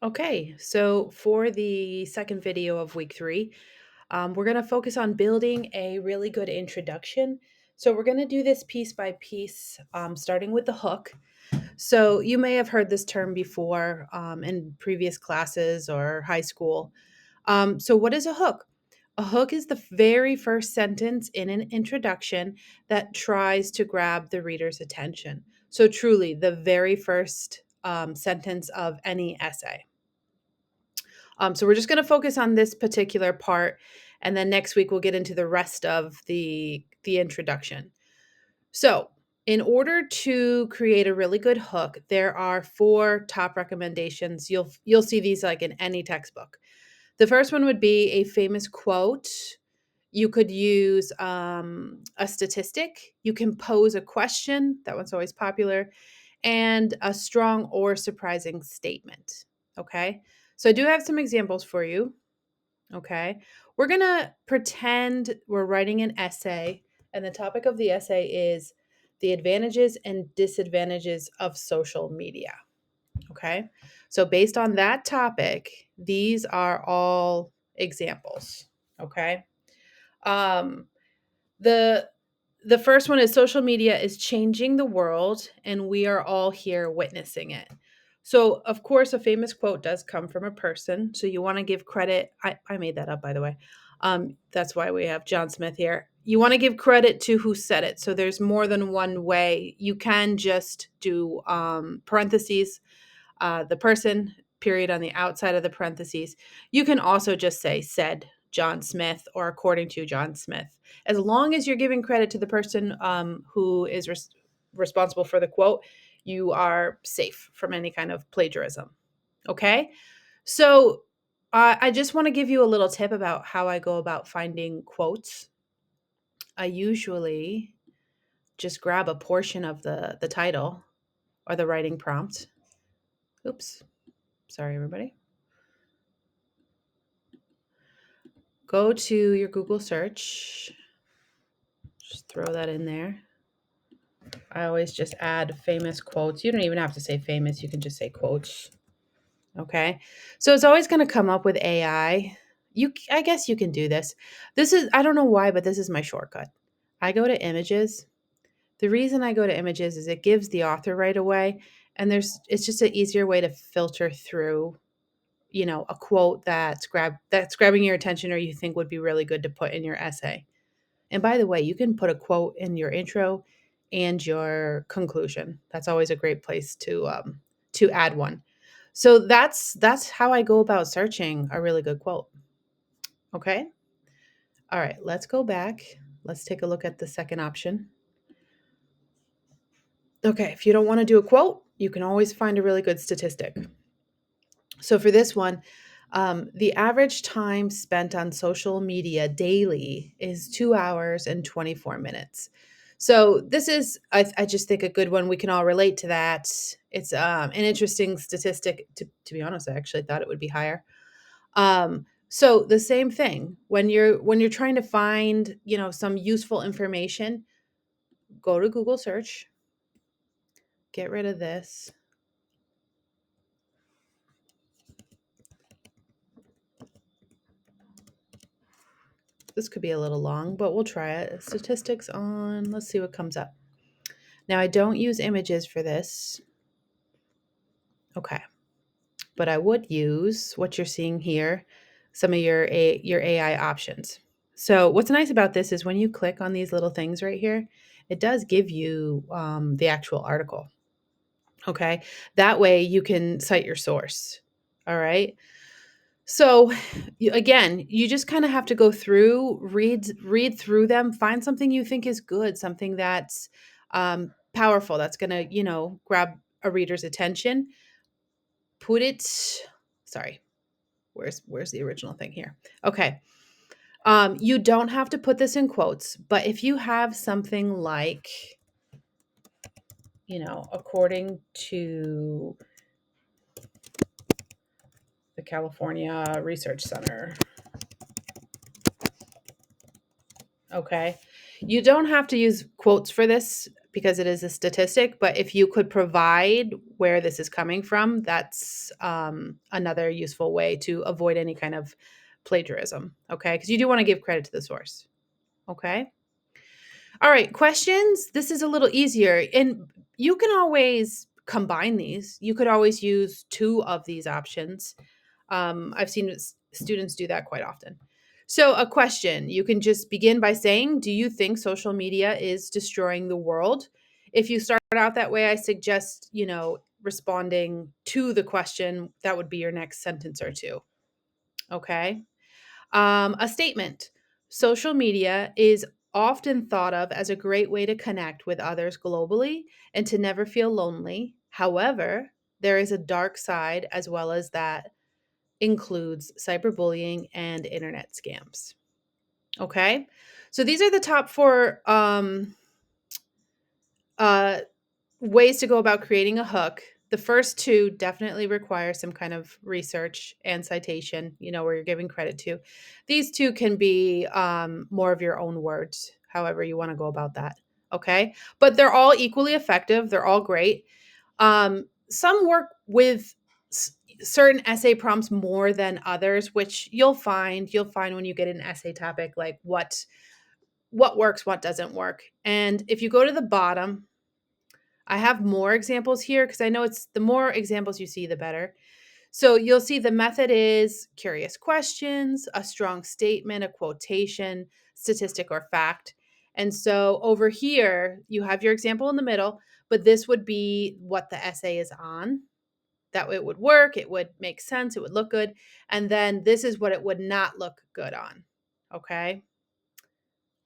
Okay, so for the second video of week three, we're going to focus on building a really good introduction. So we're going to do this piece by piece, starting with the hook. So you may have heard this term before in previous classes or high school. So, what is a hook? A hook is the very first sentence in an introduction that tries to grab the reader's attention. So, truly, the very first sentence of any essay. So we're just going to focus on this particular part, and then next week we'll get into the rest of the introduction. So, in order to create a really good hook, there are four top recommendations. You'll see these like in any textbook. The first one would be a famous quote. You could use a statistic. You can pose a question. That one's always popular, and a strong or surprising statement. Okay. So I do have some examples for you. Okay. We're going to pretend we're writing an essay, and the topic of the essay is the advantages and disadvantages of social media. Okay. So, based on that topic, these are all examples. Okay. Um, the the first one is social media is changing the world, and we are all here witnessing it. So, of course, a famous quote does come from a person. So, you want to give credit. I made that up, by the way. That's why we have John Smith here. You want to give credit to who said it. So, there's more than one way. You can just do parentheses, the person, period, on the outside of the parentheses. You can also just say said John Smith or according to John Smith. As long as you're giving credit to the person who is responsible for the quote, you are safe from any kind of plagiarism. Okay. So I just want to give you a little tip about how I go about finding quotes. I usually just grab a portion of the title or the writing prompt. Oops. Sorry, everybody. Go to your Google search. Just throw that in there. I always just add famous quotes. You don't even have to say famous, you can just say quotes. Okay. So it's always going to come up with AI. I guess you can do this. This is, I don't know why, but this is my shortcut. I go to images. The reason I go to images is it gives the author right away. And it's just an easier way to filter through, a quote that's grabbing your attention or you think would be really good to put in your essay. And by the way, you can put a quote in your intro and your conclusion. That's always a great place to add one. So that's how I go about searching a really good quote. Okay. All right. Let's go back. Let's take a look at the second option. Okay. If you don't want to do a quote, you can always find a really good statistic. So for this one, the average time spent on social media daily is 2 hours and 24 minutes. So this is, I just think, a good one. We can all relate to that. It's an interesting statistic. To be honest, I actually thought it would be higher. So the same thing when you're trying to find some useful information, go to Google search, get rid of this. This could be a little long, but we'll try it. Statistics on, let's see what comes up. Now, I don't use images for this. Okay. But I would use what you're seeing here, some of your AI options. So what's nice about this is when you click on these little things right here, it does give you the actual article. Okay. That way you can cite your source. All right. So again, you just kind of have to go through, read through them, find something you think is good, something that's powerful, that's going to, grab a reader's attention. Put it, sorry, where's the original thing here? Okay. You don't have to put this in quotes, but if you have something like, according to the California Research Center. Okay. You don't have to use quotes for this because it is a statistic. But if you could provide where this is coming from, that's another useful way to avoid any kind of plagiarism. Okay. Because you do want to give credit to the source. Okay. All right. Questions. This is a little easier. And you can always combine these. You could always use two of these options. I've seen students do that quite often. So, a question you can just begin by saying, do you think social media is destroying the world? If you start out that way, I suggest, responding to the question. That would be your next sentence or two. Okay. A statement. Social media is often thought of as a great way to connect with others globally and to never feel lonely. However, there is a dark side as well as that includes cyberbullying and internet scams. Okay. So these are the top four uh, ways to go about creating a hook. The first two definitely require some kind of research and citation, where you're giving credit to. These two can be more of your own words, however you want to go about that. Okay. But they're all equally effective. They're all great. Some work with certain essay prompts more than others, which you'll find when you get an essay topic, like what works, what doesn't work. And if you go to the bottom, I have more examples here because I know it's the more examples you see, the better. So you'll see the method is curious questions, a strong statement, a quotation, statistic, or fact. And so over here, you have your example in the middle, but this would be what the essay is on. That way it would work, it would make sense, it would look good. And then this is what it would not look good on. Okay.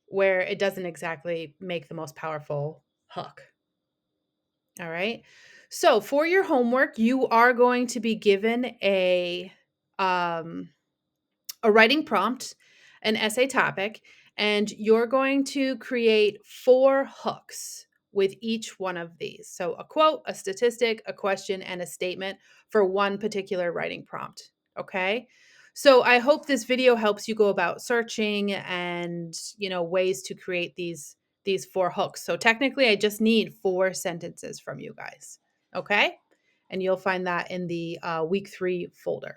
Where it doesn't exactly make the most powerful hook. All right. So for your homework, you are going to be given um, a writing prompt, an essay topic, and you're going to create 4 hooks with each one of these. So a quote, a statistic, a question, and a statement for one particular writing prompt. Okay. So I hope this video helps you go about searching and ways to create these 4 hooks. So technically I just need 4 sentences from you guys. Okay. And you'll find that in the week 3 folder.